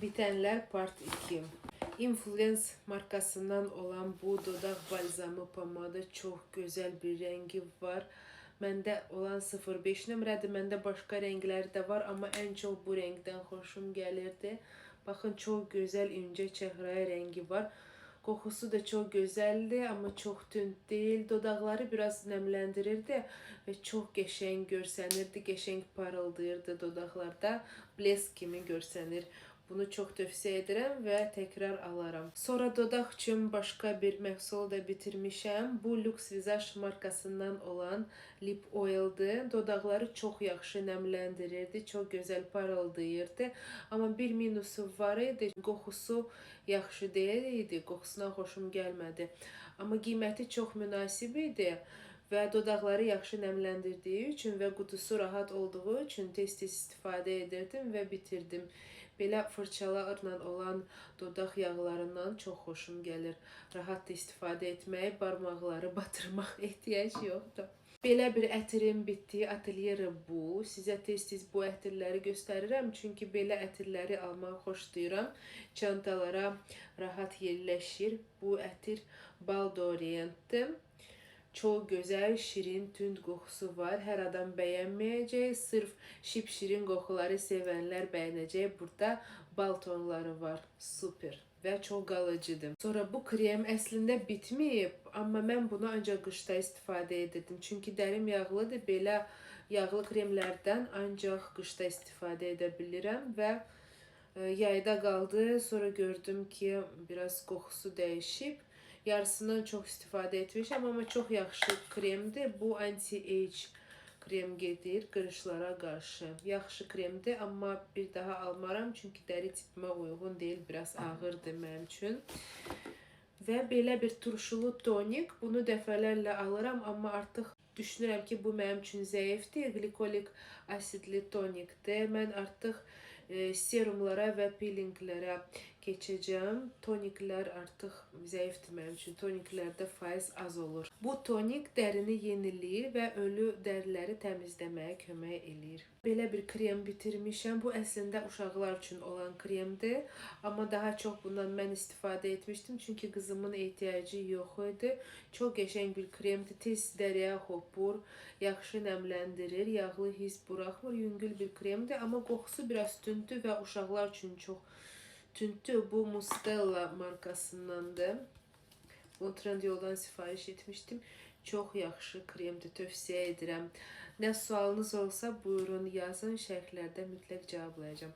Bitenler Part 2. Influence markasından olan bu dodak balzamı pomada çok güzel bir rengi var. Məndə olan 05 nömrədir. Məndə başqa rəngləri də var, amma ən çox bu rəngdən xoşum gəlirdi. Baxın, çox gözəl incə çəhrayı rəngi var. Kokusu da çok güzeldi ama çok tünd değil. Dodakları biraz nemlendirirdi ve çok geçen görsenirdi. Geçen parıldayırdı dodaklarda. Blesk kimi görsenir. Bunu çok tövsiye ederim ve tekrar alaram. Sonra dodak için başka bir məhsul da bitirmişəm. Bu Lux Visage markasından olan Lip Oil'dı. Dodakları çok yaxşı nemlendirirdi. Çok güzel parıldayırdı. Ama bir minusu var idi. Kokusu yaxşı deyil idi. Kokusuna xoşum gəlmədi. Amma qiyməti çox münasib idi. Və dodaqları yaxşı nəmləndirdiyi üçün və qutusu rahat olduğu üçün tez-tez istifadə edirdim və bitirdim. Belə fırçalarla olan dodaq yağlarından çox xoşum gəlir. Rahat da istifadə etməyi, barmaqları batırmaq ehtiyac yoxdur. Belə bir ətirin bitdiyi atelyeri bu. Sizə tez-tez bu ətirləri göstərirəm. Çünki belə ətirləri almağı xoşlayıram. Çantalara rahat yerləşir. Bu ətir Bal d'Orient'dir. Çok güzel, şirin, tünd kokusu var. Her adam beğenmeyecek. Sırf şipşirin kokuları sevenler beğenecek. Burada bal tonları var. Süper. Ve çok kalıcıdır. Sonra bu krem əslində bitməyib. Amma mən bunu ancaq qışda istifadə edirdim. Çünki dərim yağlıdır. Belə yağlı kremlərdən ancaq qışda istifadə edə bilirəm. Və yayda qaldı. Sonra gördüm ki biraz kokusu dəyişib. Yarısından çok istifadə etmişəm, amma çox yaxşı kremdir. Bu anti-age krem gedir qırışlara qarşı. Yaxşı kremdir, amma bir daha almaram çünki dəri tipimə uyğun deyil, biraz ağırdır mənim üçün. Və belə bir turşulu tonik. Bunu dəfələrlə alıram, amma artıq düşünürəm ki bu mənim üçün zəifdir. Glikolik asidli tonikdir. Mən artıq serumlara və peelinglərə keçəcəm. Toniklər artıq zəifdir mənim üçün. Toniklərdə faiz az olur. Bu tonik dərini yeniləyir və ölü dəriləri təmizləməyə kömək eləyir. Belə bir krem bitirmişəm. Bu əslində uşaqlar üçün olan kremdir. Amma daha çox bundan mən istifadə etmişdim. Çünki qızımın ehtiyacı yox idi. Çox qəşəng bir kremdir. Tez dəriyə hopur, yaxşı nəmləndirir, yağlı his buraxmır. Yüngül bir kremdir. Amma qoxusu biraz tündür və uşaqlar üçün çox tündür. Bu Mustela markasındandır. Bunu Trendyol'dan sifariş etmiştim. Çok yaxşı kremdir, tövsiyə edirəm. Nə sualınız olsa buyurun yazın, şərhlərdə mütləq cavablayacağım.